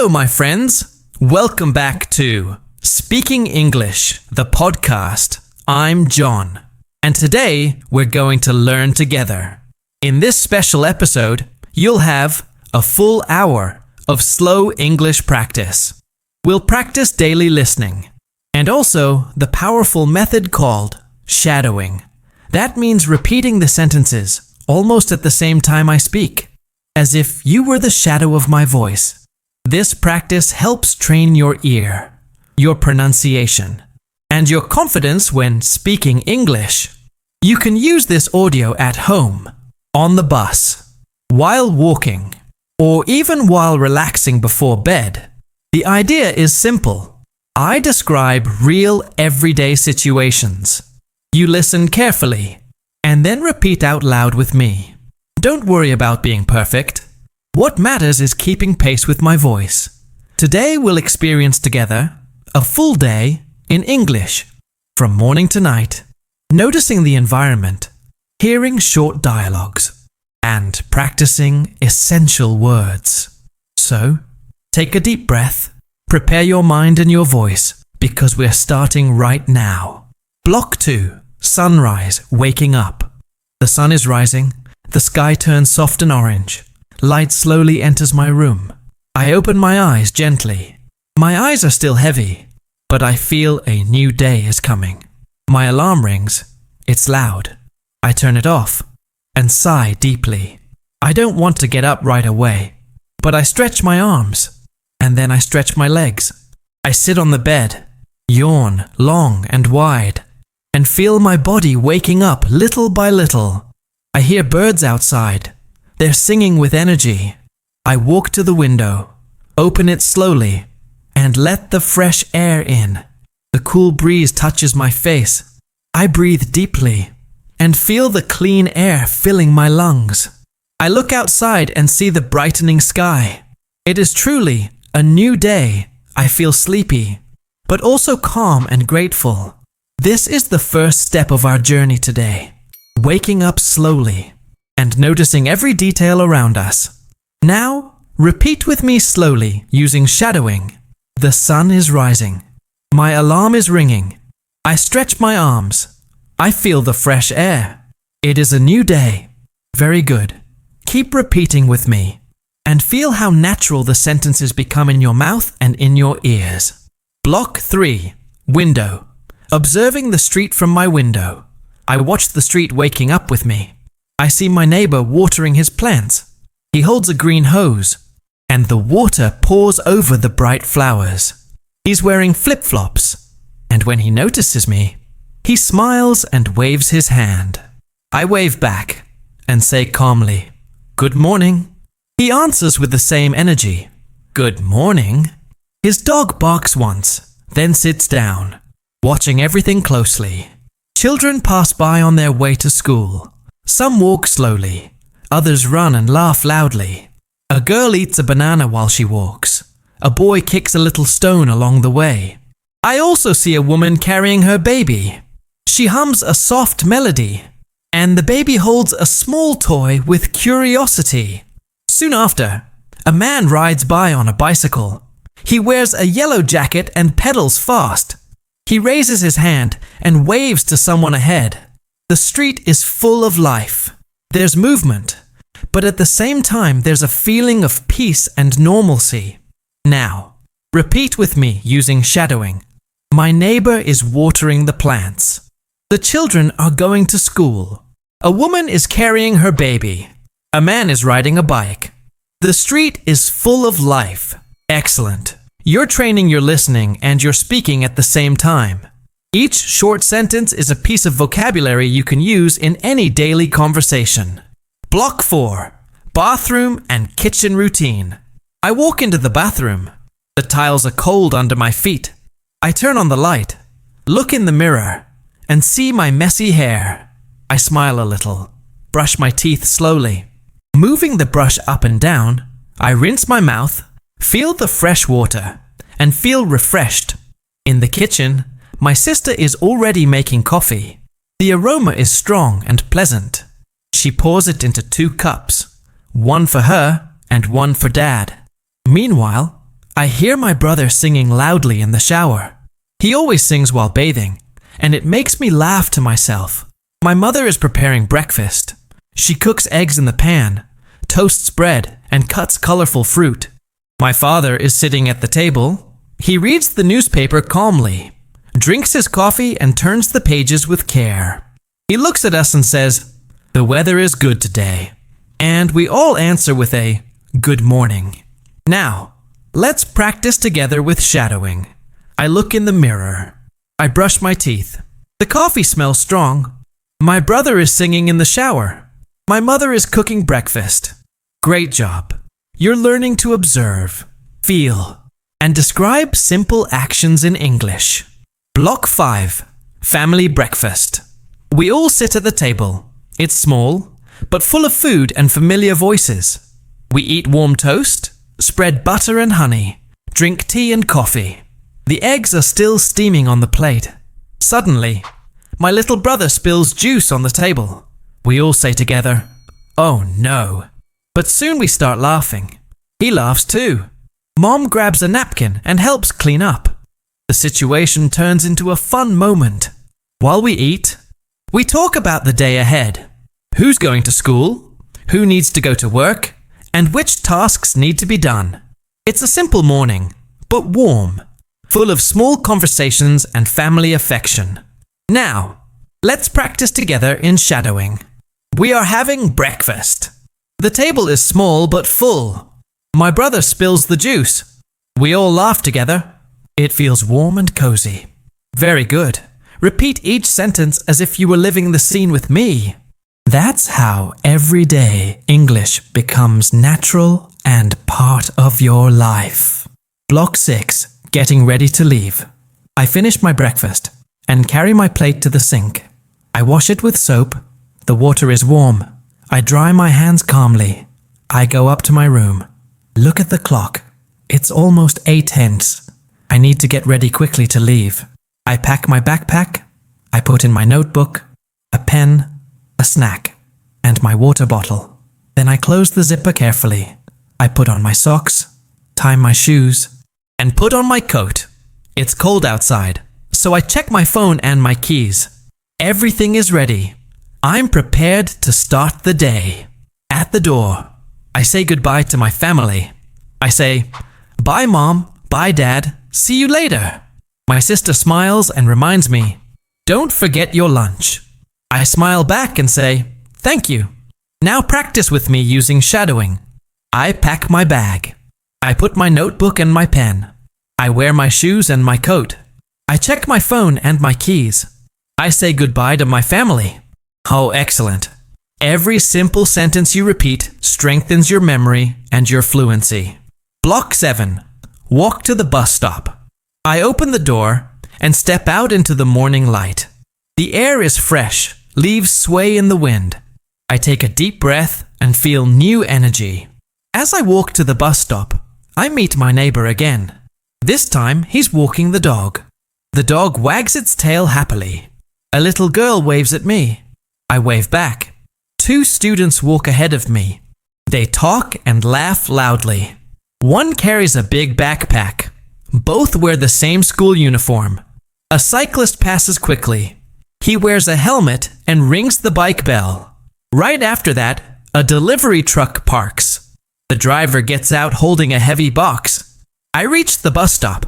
Hello, my friends. Welcome back to Speaking English, the podcast. I'm John, and today we're going to learn together. In this special episode, you'll have a full hour of slow English practice. We'll practice daily listening, and also the powerful method called shadowing. That means repeating the sentences almost at the same time I speak, as if you were the shadow of my voice. This practice helps train your ear, your pronunciation, and your confidence when speaking English. You can use this audio at home, on the bus, while walking, or even while relaxing before bed. The idea is simple. I describe real everyday situations. You listen carefully, and then repeat out loud with me. Don't worry about being perfect. What matters is keeping pace with my voice. Today we'll experience together a full day in English, from morning to night, noticing the environment, hearing short dialogues, and practicing essential words. So, take a deep breath, prepare your mind and your voice, because we're starting right now. Block 2, sunrise, waking up. The sun is rising, the sky turns soft and orange. Light slowly enters my room. I open my eyes gently. My eyes are still heavy, but I feel a new day is coming. My alarm rings. It's loud. I turn it off and sigh deeply. I don't want to get up right away, but I stretch my arms, and then I stretch my legs. I sit on the bed, yawn long and wide, and feel my body waking up little by little. I hear birds outside. They're singing with energy. I walk to the window, open it slowly, and let the fresh air in. The cool breeze touches my face. I breathe deeply and feel the clean air filling my lungs. I look outside and see the brightening sky. It is truly a new day. I feel sleepy, but also calm and grateful. This is the first step of our journey today, waking up slowly and noticing every detail around us. Now, repeat with me slowly using shadowing. The sun is rising. My alarm is ringing. I stretch my arms. I feel the fresh air. It is a new day. Very good. Keep repeating with me and feel how natural the sentences become in your mouth and in your ears. Block 3, window. Observing the street from my window. I watch the street waking up with me. I see my neighbor watering his plants. He holds a green hose, and the water pours over the bright flowers. He's wearing flip-flops, and when he notices me, he smiles and waves his hand. I wave back and say calmly, "Good morning." He answers with the same energy, "Good morning." His dog barks once, then sits down, watching everything closely. Children pass by on their way to school. Some walk slowly, others run and laugh loudly. A girl eats a banana while she walks. A boy kicks a little stone along the way. I also see a woman carrying her baby. She hums a soft melody, and the baby holds a small toy with curiosity. Soon after, a man rides by on a bicycle. He wears a yellow jacket and pedals fast. He raises his hand and waves to someone ahead. The street is full of life. There's movement, but at the same time there's a feeling of peace and normalcy. Now, repeat with me using shadowing. My neighbor is watering the plants. The children are going to school. A woman is carrying her baby. A man is riding a bike. The street is full of life. Excellent. You're training your listening and your speaking at the same time. Each short sentence is a piece of vocabulary you can use in any daily conversation. Block 4, bathroom and kitchen routine. I walk into the bathroom. The tiles are cold under my feet. I turn on the light, look in the mirror, and see my messy hair. I smile a little, brush my teeth slowly. Moving the brush up and down, I rinse my mouth, feel the fresh water, and feel refreshed. In the kitchen, my sister is already making coffee. The aroma is strong and pleasant. She pours it into 2 cups, one for her and one for Dad. Meanwhile, I hear my brother singing loudly in the shower. He always sings while bathing, and it makes me laugh to myself. My mother is preparing breakfast. She cooks eggs in the pan, toasts bread, and cuts colorful fruit. My father is sitting at the table. He reads the newspaper calmly, drinks his coffee, and turns the pages with care. He looks at us and says, "The weather is good today." And we all answer with a "good morning." Now, let's practice together with shadowing. I look in the mirror. I brush my teeth. The coffee smells strong. My brother is singing in the shower. My mother is cooking breakfast. Great job. You're learning to observe, feel, and describe simple actions in English. Block 5. Family breakfast. We all sit at the table. It's small, but full of food and familiar voices. We eat warm toast, spread butter and honey, drink tea and coffee. The eggs are still steaming on the plate. Suddenly, my little brother spills juice on the table. We all say together, "Oh no." But soon we start laughing. He laughs too. Mom grabs a napkin and helps clean up. The situation turns into a fun moment. While we eat, we talk about the day ahead. Who's going to school? Who needs to go to work? And which tasks need to be done? It's a simple morning, but warm, full of small conversations and family affection. Now, let's practice together in shadowing. We are having breakfast. The table is small but full. My brother spills the juice. We all laugh together. It feels warm and cozy. Very good. Repeat each sentence as if you were living the scene with me. That's how everyday English becomes natural and part of your life. Block 6. Getting ready to leave. I finish my breakfast and carry my plate to the sink. I wash it with soap. The water is warm. I dry my hands calmly. I go up to my room. Look at the clock. It's almost 8:10. I need to get ready quickly to leave. I pack my backpack. I put in my notebook, a pen, a snack, and my water bottle. Then I close the zipper carefully. I put on my socks, tie my shoes, and put on my coat. It's cold outside, so I check my phone and my keys. Everything is ready. I'm prepared to start the day. At the door, I say goodbye to my family. I say, "Bye, Mom. Bye, Dad. See you later." My sister smiles and reminds me, "Don't forget your lunch." I smile back and say, "Thank you." Now practice with me using shadowing. I pack my bag. I put my notebook and my pen. I wear my shoes and my coat. I check my phone and my keys. I say goodbye to my family. Oh, excellent. Every simple sentence you repeat strengthens your memory and your fluency. Block 7. Walk to the bus stop. I open the door and step out into the morning light. The air is fresh, leaves sway in the wind. I take a deep breath and feel new energy. As I walk to the bus stop, I meet my neighbor again. This time, he's walking the dog. The dog wags its tail happily. A little girl waves at me. I wave back. 2 students walk ahead of me. They talk and laugh loudly. One carries a big backpack. Both wear the same school uniform. A cyclist passes quickly. He wears a helmet and rings the bike bell. Right after that, a delivery truck parks. The driver gets out holding a heavy box. I reach the bus stop.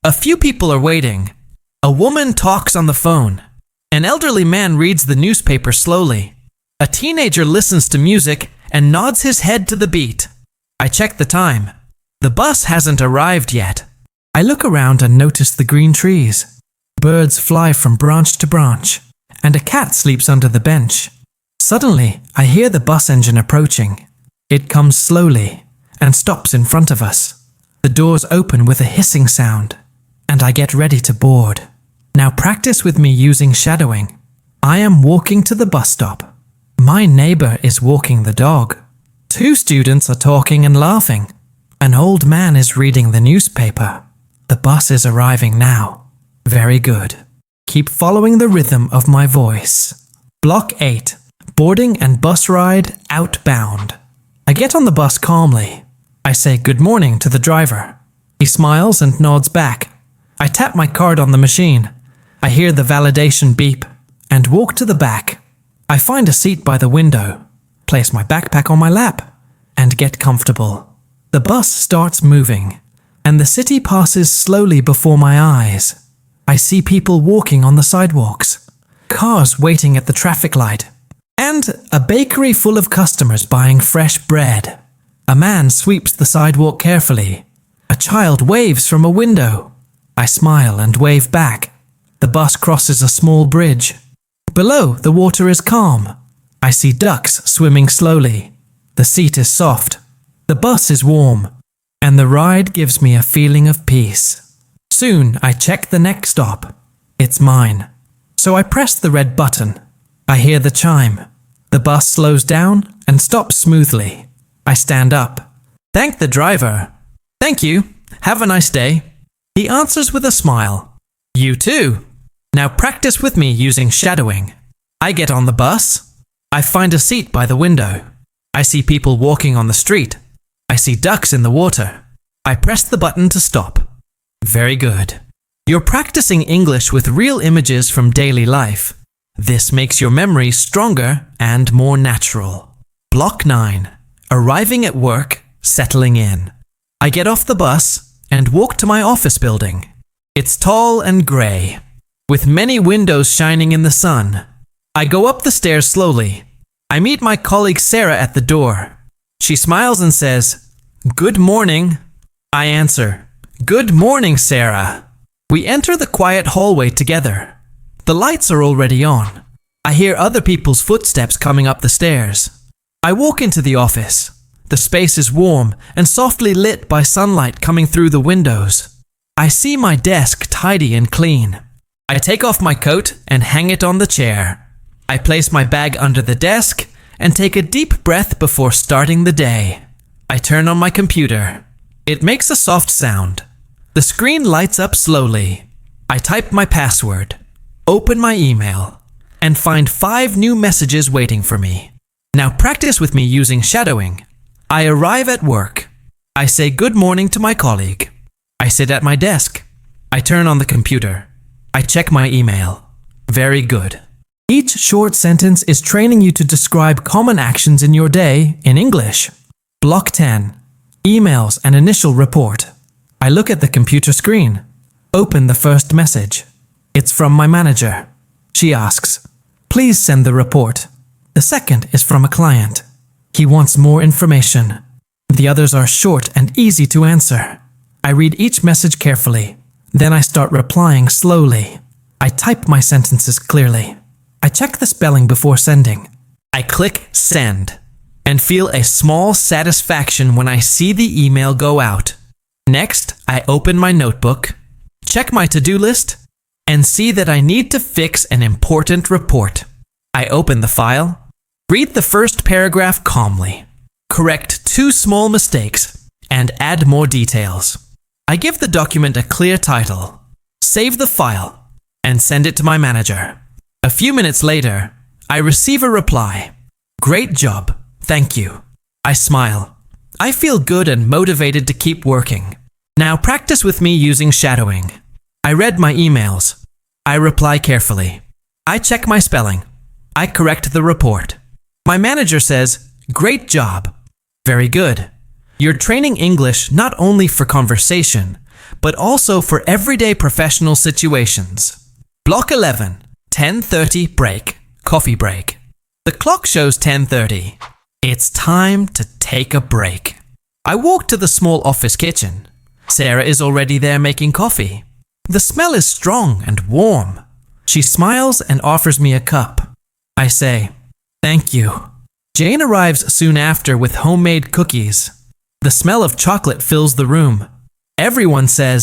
A few people are waiting. A woman talks on the phone. An elderly man reads the newspaper slowly. A teenager listens to music and nods his head to the beat. I check the time. The bus hasn't arrived yet. I look around and notice the green trees. Birds fly from branch to branch, and a cat sleeps under the bench. Suddenly, I hear the bus engine approaching. It comes slowly and stops in front of us. The doors open with a hissing sound, and I get ready to board. Now practice with me using shadowing. I am walking to the bus stop. My neighbor is walking the dog. 2 students are talking and laughing. An old man is reading the newspaper. The bus is arriving now. Very good. Keep following the rhythm of my voice. Block 8. Boarding and bus ride outbound. I get on the bus calmly. I say good morning to the driver. He smiles and nods back. I tap my card on the machine. I hear the validation beep and walk to the back. I find a seat by the window, place my backpack on my lap, and get comfortable. The bus starts moving, and the city passes slowly before my eyes. I see people walking on the sidewalks, cars waiting at the traffic light, and a bakery full of customers buying fresh bread. A man sweeps the sidewalk carefully. A child waves from a window. I smile and wave back. The bus crosses a small bridge. Below, the water is calm. I see ducks swimming slowly. The seat is soft. The bus is warm. And the ride gives me a feeling of peace. Soon, I check the next stop. It's mine. So I press the red button. I hear the chime. The bus slows down and stops smoothly. I stand up. Thank the driver. Thank you. Have a nice day. He answers with a smile. You too. Now practice with me using shadowing. I get on the bus. I find a seat by the window. I see people walking on the street. I see ducks in the water. I press the button to stop. Very good. You're practicing English with real images from daily life. This makes your memory stronger and more natural. Block 9. Arriving at work, settling in. I get off the bus and walk to my office building. It's tall and grey, with many windows shining in the sun. I go up the stairs slowly. I meet my colleague Sarah at the door. She smiles and says, "Good morning." I answer, "Good morning, Sarah." We enter the quiet hallway together. The lights are already on. I hear other people's footsteps coming up the stairs. I walk into the office. The space is warm and softly lit by sunlight coming through the windows. I see my desk tidy and clean. I take off my coat and hang it on the chair. I place my bag under the desk and take a deep breath before starting the day. I turn on my computer. It makes a soft sound. The screen lights up slowly. I type my password, open my email, and find 5 new messages waiting for me. Now practice with me using shadowing. I arrive at work. I say good morning to my colleague. I sit at my desk. I turn on the computer. I check my email. Very good. Each short sentence is training you to describe common actions in your day in English. Block 10. Emails and initial report. I look at the computer screen. Open the first message. It's from my manager. She asks, "Please send the report." The second is from a client. He wants more information. The others are short and easy to answer. I read each message carefully. Then I start replying slowly. I type my sentences clearly. I check the spelling before sending. I click send and feel a small satisfaction when I see the email go out. Next, I open my notebook, check my to-do list, and see that I need to fix an important report. I open the file, read the first paragraph calmly, correct 2 small mistakes, and add more details. I give the document a clear title, save the file, and send it to my manager. A few minutes later, I receive a reply. "Great job, thank you." I smile. I feel good and motivated to keep working. Now practice with me using shadowing. I read my emails. I reply carefully. I check my spelling. I correct the report. My manager says, "Great job." Very good. You're training English not only for conversation, but also for everyday professional situations. Block 11. 10:30 break. Coffee break. The clock shows 10:30. It's time to take a break. I walk to the small office kitchen. Sarah is already there making coffee. The smell is strong and warm. She smiles and offers me a cup. I say, "Thank you." Jane arrives soon after with homemade cookies. The smell of chocolate fills the room. Everyone says,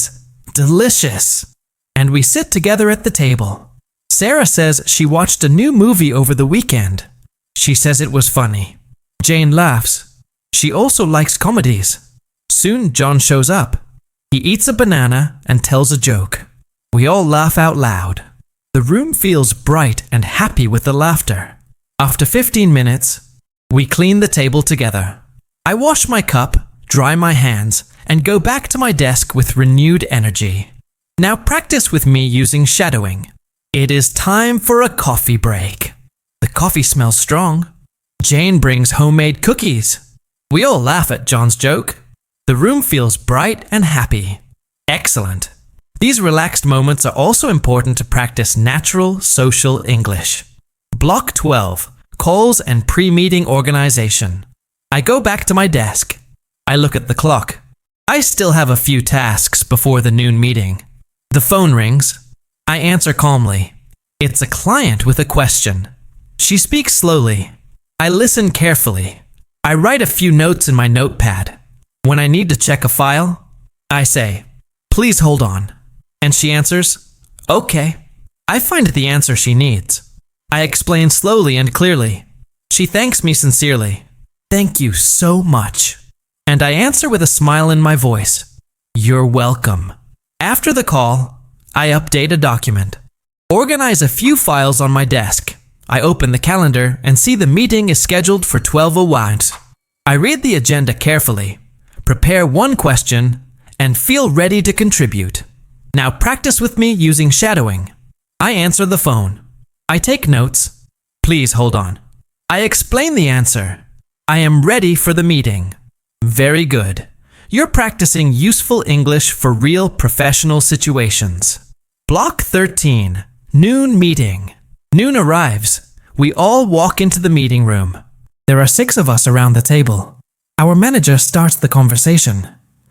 "Delicious." And we sit together at the table. Sarah says she watched a new movie over the weekend. She says it was funny. Jane laughs. She also likes comedies. Soon John shows up. He eats a banana and tells a joke. We all laugh out loud. The room feels bright and happy with the laughter. After 15 minutes, we clean the table together. I wash my cup, dry my hands, and go back to my desk with renewed energy. Now practice with me using shadowing. It is time for a coffee break. The coffee smells strong. Jane brings homemade cookies. We all laugh at John's joke. The room feels bright and happy. Excellent. These relaxed moments are also important to practice natural social English. Block 12. Calls and pre-meeting organization. I go back to my desk. I look at the clock. I still have a few tasks before the noon meeting. The phone rings. I answer calmly. It's a client with a question. She speaks slowly. I listen carefully. I write a few notes in my notepad. When I need to check a file, I say, "Please hold on." And she answers, "Okay." I find the answer she needs. I explain slowly and clearly. She thanks me sincerely. "Thank you so much." And I answer with a smile in my voice. "You're welcome." After the call, I update a document. Organize a few files on my desk. I open the calendar and see the meeting is scheduled for 12:01. I read the agenda carefully, prepare one question, and feel ready to contribute. Now practice with me using shadowing. I answer the phone. I take notes. Please hold on. I explain the answer. I am ready for the meeting. Very good. You're practicing useful English for real professional situations. Block 13. Noon meeting. Noon arrives. We all walk into the meeting room. There are 6 of us around the table. Our manager starts the conversation.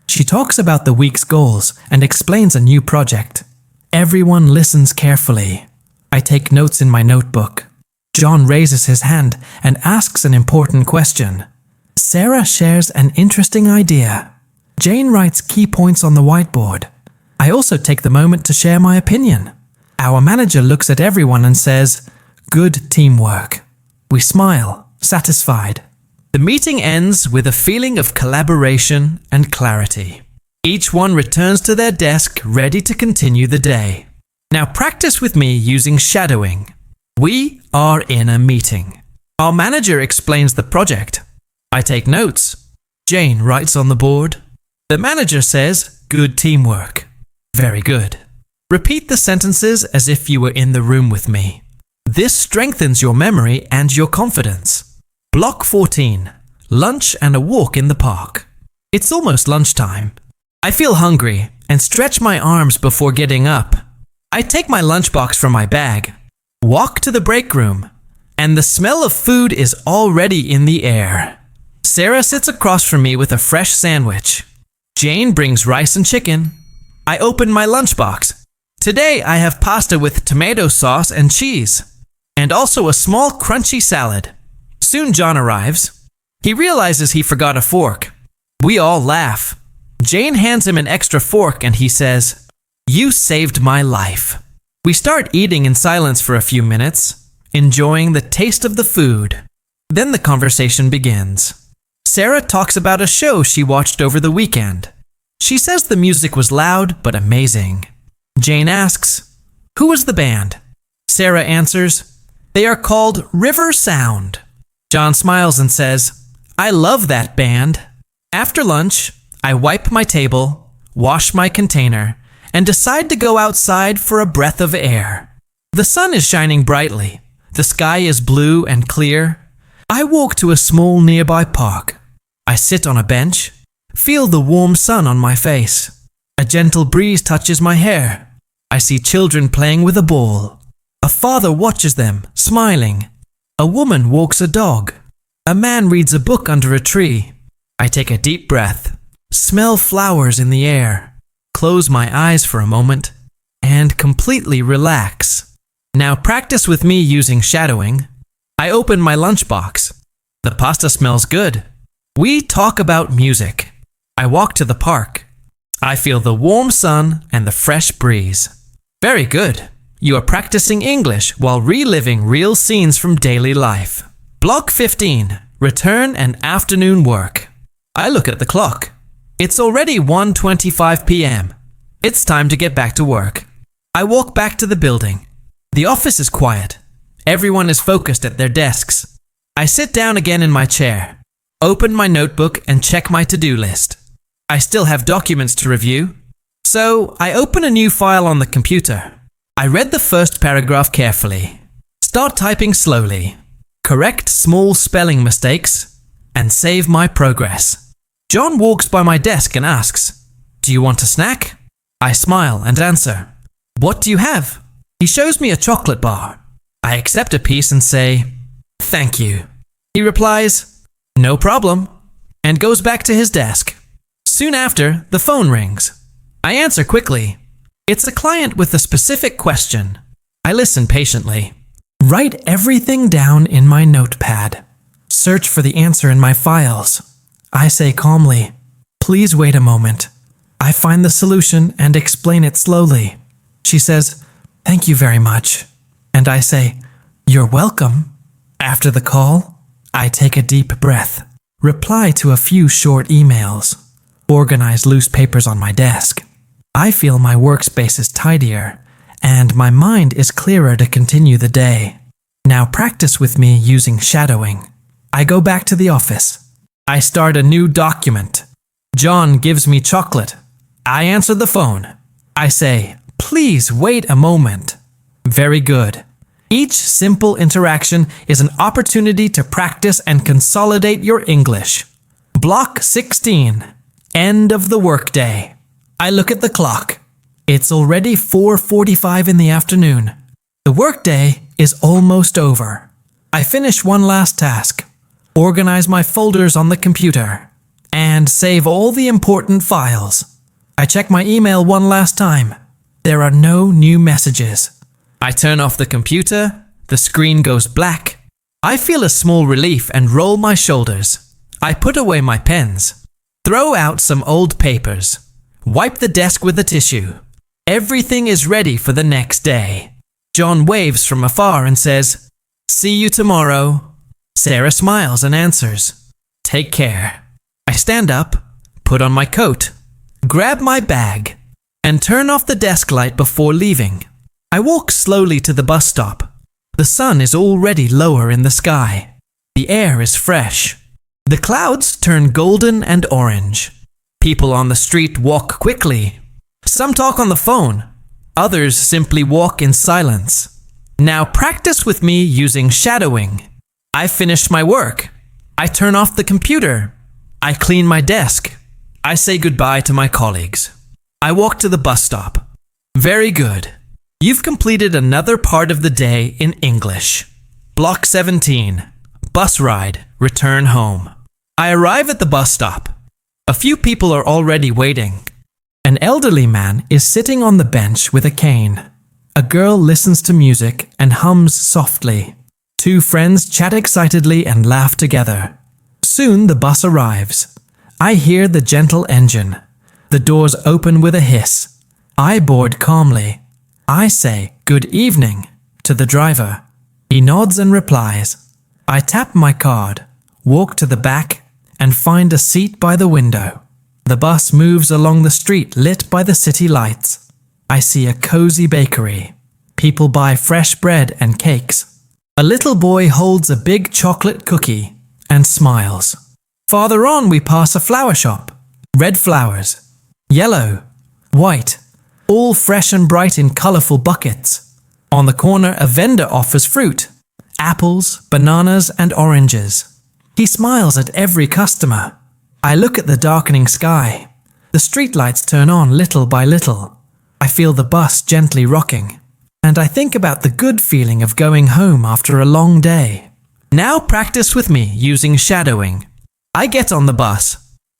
She talks about the week's goals and explains a new project. Everyone listens carefully. I take notes in my notebook. John raises his hand and asks an important question. Sarah shares an interesting idea. Jane writes key points on the whiteboard. I also take the moment to share my opinion. Our manager looks at everyone and says, "Good teamwork." We smile, satisfied. The meeting ends with a feeling of collaboration and clarity. Each one returns to their desk ready to continue the day. Now practice with me using shadowing. We are in a meeting. Our manager explains the project. I take notes. Jane writes on the board. The manager says, "Good teamwork." Very good. Repeat the sentences as if you were in the room with me. This strengthens your memory and your confidence. Block 14. Lunch and a walk in the park. It's almost lunchtime. I feel hungry and stretch my arms before getting up. I take my lunchbox from my bag, walk to the break room, and the smell of food is already in the air. Sarah sits across from me with a fresh sandwich. Jane brings rice and chicken. I open my lunchbox. Today I have pasta with tomato sauce and cheese, and also a small crunchy salad. Soon John arrives. He realizes he forgot a fork. We all laugh. Jane hands him an extra fork and he says, "You saved my life." We start eating in silence for a few minutes, enjoying the taste of the food. Then the conversation begins. Sarah talks about a show she watched over the weekend. She says the music was loud but amazing. Jane asks, "Who was the band?" Sarah answers, "They are called River Sound." John smiles and says, "I love that band." After lunch, I wipe my table, wash my container, and decide to go outside for a breath of air. The sun is shining brightly. The sky is blue and clear. I walk to a small nearby park. I sit on a bench, feel the warm sun on my face. A gentle breeze touches my hair. I see children playing with a ball. A father watches them, smiling. A woman walks a dog. A man reads a book under a tree. I take a deep breath, smell flowers in the air, close my eyes for a moment, and completely relax. Now practice with me using shadowing. I open my lunchbox. The pasta smells good. We talk about music. I walk to the park. I feel the warm sun and the fresh breeze. Very good. You are practicing English while reliving real scenes from daily life. Block 15. Return and afternoon work. I look at the clock. It's already 1:25 p.m. It's time to get back to work. I walk back to the building. The office is quiet. Everyone is focused at their desks. I sit down again in my chair, open my notebook and check my to-do list. I still have documents to review. So I open a new file on the computer. I read the first paragraph carefully. Start typing slowly. Correct small spelling mistakes and save my progress. John walks by my desk and asks, "Do you want a snack?" I smile and answer, "What do you have?" He shows me a chocolate bar. I accept a piece and say, "Thank you." He replies, "No problem," and goes back to his desk. Soon after, the phone rings. I answer quickly. It's a client with a specific question. I listen patiently. Write everything down in my notepad. Search for the answer in my files. I say calmly, "Please wait a moment." I find the solution and explain it slowly. She says, "Thank you very much." And I say, "You're welcome." After the call, I take a deep breath, reply to a few short emails, organize loose papers on my desk. I feel my workspace is tidier, and my mind is clearer to continue the day. Now practice with me using shadowing. I go back to the office. I start a new document. John gives me chocolate. I answer the phone. I say, "Please wait a moment." Very good. Each simple interaction is an opportunity to practice and consolidate your English. Block 16. End of the workday. I look at the clock. It's already 4:45 in the afternoon. The workday is almost over. I finish one last task. Organize my folders on the computer. And save all the important files. I check my email one last time. There are no new messages. I turn off the computer. The screen goes black. I feel a small relief and roll my shoulders. I put away my pens. Throw out some old papers. Wipe the desk with a tissue. Everything is ready for the next day. John waves from afar and says, "See you tomorrow." Sarah smiles and answers, "Take care." I stand up, put on my coat, grab my bag, and turn off the desk light before leaving. I walk slowly to the bus stop. The sun is already lower in the sky. The air is fresh. The clouds turn golden and orange. People on the street walk quickly. Some talk on the phone. Others simply walk in silence. Now practice with me using shadowing. I finish my work. I turn off the computer. I clean my desk. I say goodbye to my colleagues. I walk to the bus stop. Very good. You've completed another part of the day in English. Block 17. Bus ride. Return home. I arrive at the bus stop. A few people are already waiting. An elderly man is sitting on the bench with a cane. A girl listens to music and hums softly. Two friends chat excitedly and laugh together. Soon the bus arrives. I hear the gentle engine. The doors open with a hiss. I board calmly. I say, "Good evening," to the driver. He nods and replies. I tap my card, walk to the back, and find a seat by the window. The bus moves along the street lit by the city lights. I see a cozy bakery. People buy fresh bread and cakes. A little boy holds a big chocolate cookie and smiles. Farther on we pass a flower shop. Red flowers, yellow, white, all fresh and bright in colorful buckets. On the corner a vendor offers fruit, apples, bananas and oranges. He smiles at every customer. I look at the darkening sky. The streetlights turn on little by little. I feel the bus gently rocking. And I think about the good feeling of going home after a long day. Now practice with me using shadowing. I get on the bus.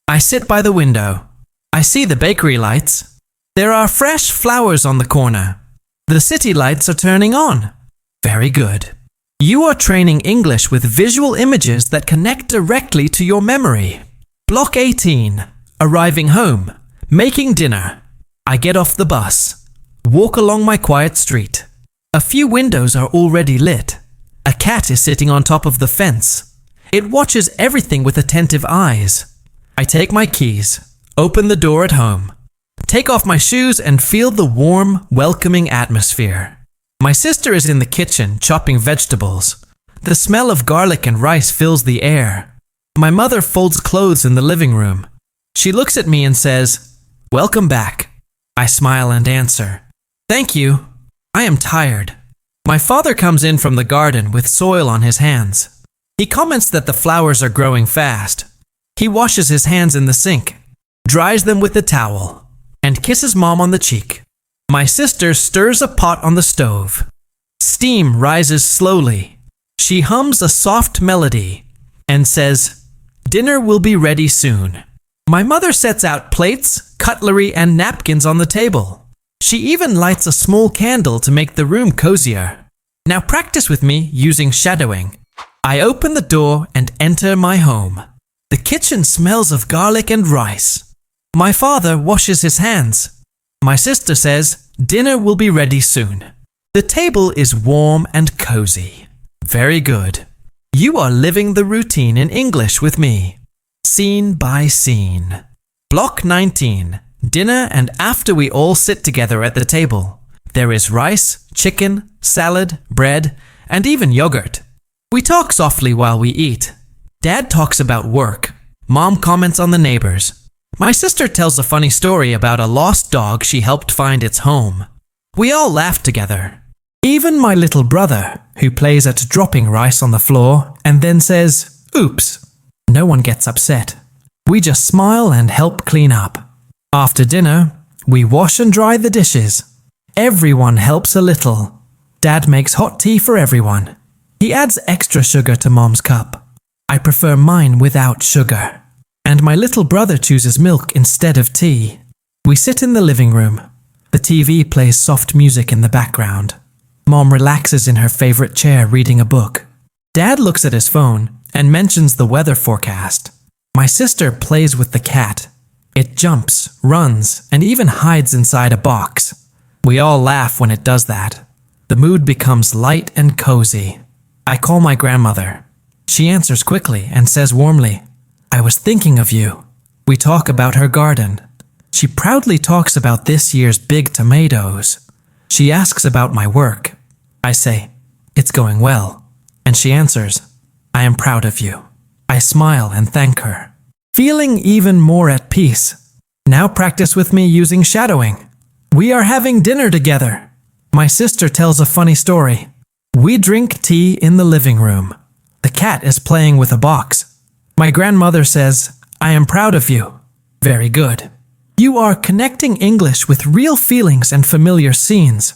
I sit by the window. I see the bakery lights. There are fresh flowers on the corner. The city lights are turning on. Very good. You are training English with visual images that connect directly to your memory. Block 18. Arriving home. Making dinner. I get off the bus. Walk along my quiet street. A few windows are already lit. A cat is sitting on top of the fence. It watches everything with attentive eyes. I take my keys, open the door at home, take off my shoes and feel the warm, welcoming atmosphere. My sister is in the kitchen chopping vegetables. The smell of garlic and rice fills the air. My mother folds clothes in the living room. She looks at me and says, "Welcome back." I smile and answer, "Thank you. I am tired." My father comes in from the garden with soil on his hands. He comments that the flowers are growing fast. He washes his hands in the sink, dries them with a towel, and kisses Mom on the cheek. My sister stirs a pot on the stove. Steam rises slowly. She hums a soft melody and says, "Dinner will be ready soon." My mother sets out plates, cutlery, and napkins on the table. She even lights a small candle to make the room cozier. Now practice with me using shadowing. I open the door and enter my home. The kitchen smells of garlic and rice. My father washes his hands. My sister says, "Dinner will be ready soon." The table is warm and cozy. Very good. You are living the routine in English with me. Scene by scene. Block 19. Dinner and after we all sit together at the table. There is rice, chicken, salad, bread, and even yogurt. We talk softly while we eat. Dad talks about work. Mom comments on the neighbors. My sister tells a funny story about a lost dog she helped find its home. We all laugh together. Even my little brother, who plays at dropping rice on the floor and then says, "Oops." No one gets upset. We just smile and help clean up. After dinner, we wash and dry the dishes. Everyone helps a little. Dad makes hot tea for everyone. He adds extra sugar to Mom's cup. I prefer mine without sugar. And my little brother chooses milk instead of tea. We sit in the living room. The TV plays soft music in the background. Mom relaxes in her favorite chair reading a book. Dad looks at his phone and mentions the weather forecast. My sister plays with the cat. It jumps, runs, and even hides inside a box. We all laugh when it does that. The mood becomes light and cozy. I call my grandmother. She answers quickly and says warmly, "I was thinking of you." We talk about her garden. She proudly talks about this year's big tomatoes. She asks about my work. I say, "It's going well." And she answers, "I am proud of you." I smile and thank her. Feeling even more at peace. Now practice with me using shadowing. We are having dinner together. My sister tells a funny story. We drink tea in the living room. The cat is playing with a box. My grandmother says, "I am proud of you." Very good. You are connecting English with real feelings and familiar scenes.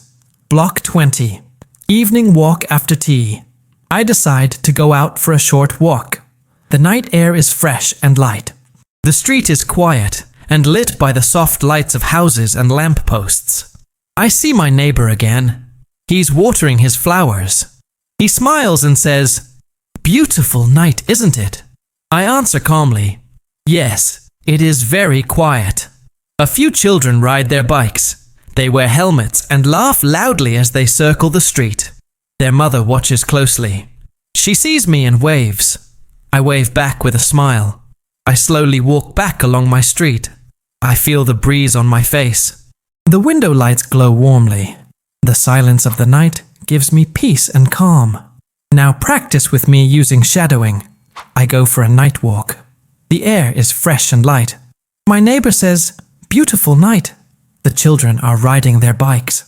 Block 20. Evening walk after tea. I decide to go out for a short walk. The night air is fresh and light. The street is quiet and lit by the soft lights of houses and lampposts. I see my neighbor again. He's watering his flowers. He smiles and says, "Beautiful night, isn't it?" I answer calmly, "Yes, it is very quiet." A few children ride their bikes. They wear helmets and laugh loudly as they circle the street. Their mother watches closely. She sees me and waves. I wave back with a smile. I slowly walk back along my street. I feel the breeze on my face. The window lights glow warmly. The silence of the night gives me peace and calm. Now practice with me using shadowing. I go for a night walk. The air is fresh and light. My neighbor says, "Beautiful night." The children are riding their bikes.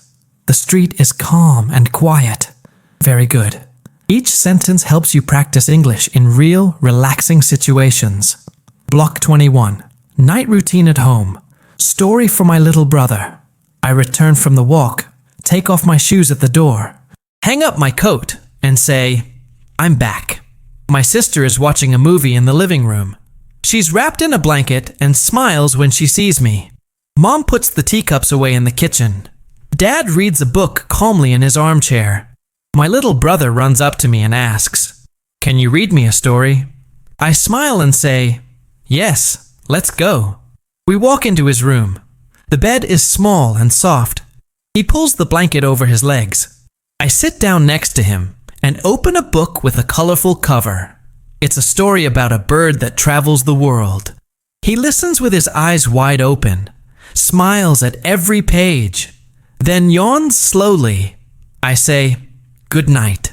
The street is calm and quiet. Very good. Each sentence helps you practice English in real, relaxing situations. Block 21. Night routine at home. Story for my little brother. I return from the walk, take off my shoes at the door, hang up my coat, and say, "I'm back." My sister is watching a movie in the living room. She's wrapped in a blanket and smiles when she sees me. Mom puts the teacups away in the kitchen. Dad reads a book calmly in his armchair. My little brother runs up to me and asks, "Can you read me a story?" I smile and say, "Yes, let's go." We walk into his room. The bed is small and soft. He pulls the blanket over his legs. I sit down next to him and open a book with a colorful cover. It's a story about a bird that travels the world. He listens with his eyes wide open, smiles at every page, then yawns slowly. I say, "Good night."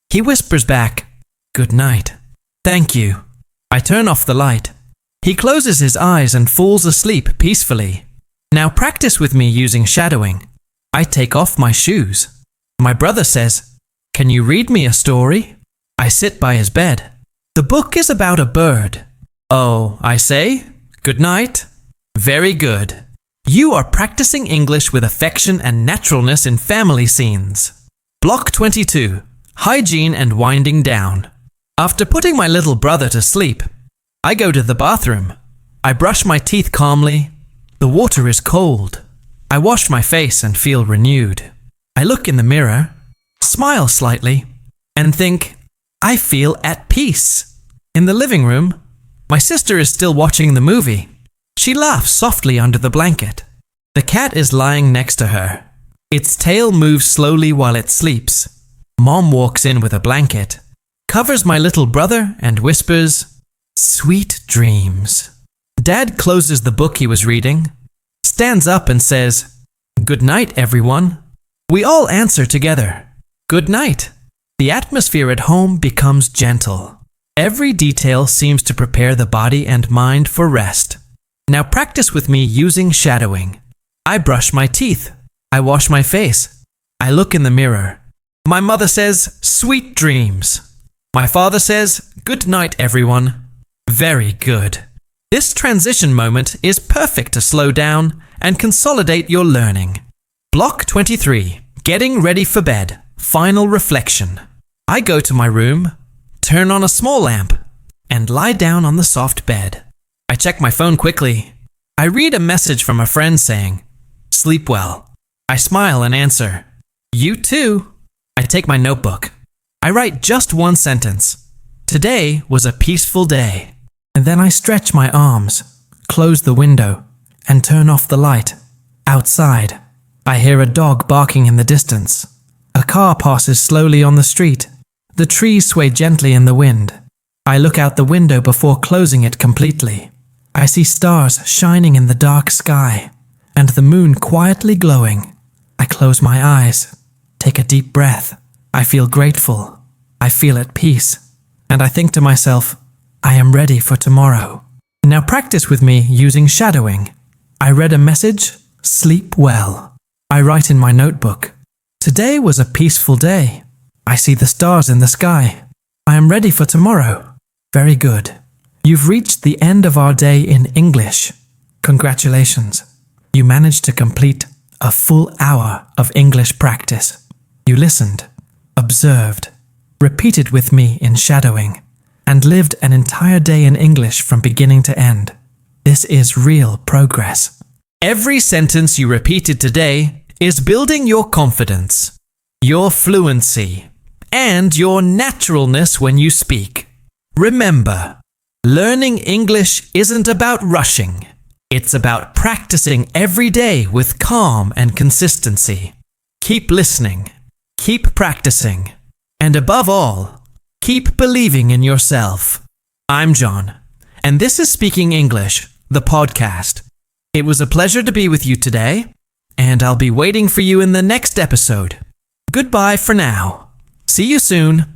He whispers back, "Good night." "Thank you." I turn off the light. He closes his eyes and falls asleep peacefully. Now practice with me using shadowing. I take off my shoes. My brother says, "Can you read me a story?" I sit by his bed. The book is about a bird. "Oh," I say, "good night." Very good. You are practicing English with affection and naturalness in family scenes. Block 22. Hygiene and winding down. After putting my little brother to sleep, I go to the bathroom. I brush my teeth calmly. The water is cold. I wash my face and feel renewed. I look in the mirror, smile slightly, and think, I feel at peace. In the living room, my sister is still watching the movie. She laughs softly under the blanket. The cat is lying next to her. Its tail moves slowly while it sleeps. Mom walks in with a blanket, covers my little brother and whispers, "Sweet dreams." Dad closes the book he was reading, stands up and says, "Good night, everyone." We all answer together, "Good night." The atmosphere at home becomes gentle. Every detail seems to prepare the body and mind for rest. Now practice with me using shadowing. I brush my teeth. I wash my face. I look in the mirror. My mother says, "Sweet dreams." My father says, "Good night, everyone." Very good. This transition moment is perfect to slow down and consolidate your learning. Block 23. Getting ready for bed. Final reflection. I go to my room, turn on a small lamp, and lie down on the soft bed. I check my phone quickly. I read a message from a friend saying, "Sleep well." I smile and answer, "You too." I take my notebook. I write just one sentence. Today was a peaceful day. And then I stretch my arms, close the window, and turn off the light. Outside, I hear a dog barking in the distance. A car passes slowly on the street. The trees sway gently in the wind. I look out the window before closing it completely. I see stars shining in the dark sky, and the moon quietly glowing. I close my eyes, take a deep breath. I feel grateful. I feel at peace. And I think to myself, I am ready for tomorrow. Now practice with me using shadowing. I read a message, "Sleep well." I write in my notebook, "Today was a peaceful day." I see the stars in the sky. I am ready for tomorrow. Very good. You've reached the end of our day in English. Congratulations. You managed to complete a full hour of English practice. You listened, observed, repeated with me in shadowing, and lived an entire day in English from beginning to end. This is real progress. Every sentence you repeated today is building your confidence, your fluency, and your naturalness when you speak. Remember, learning English isn't about rushing. It's about practicing every day with calm and consistency. Keep listening, keep practicing, and above all, keep believing in yourself. I'm John, and this is Speaking English, the podcast. It was a pleasure to be with you today, and I'll be waiting for you in the next episode. Goodbye for now. See you soon.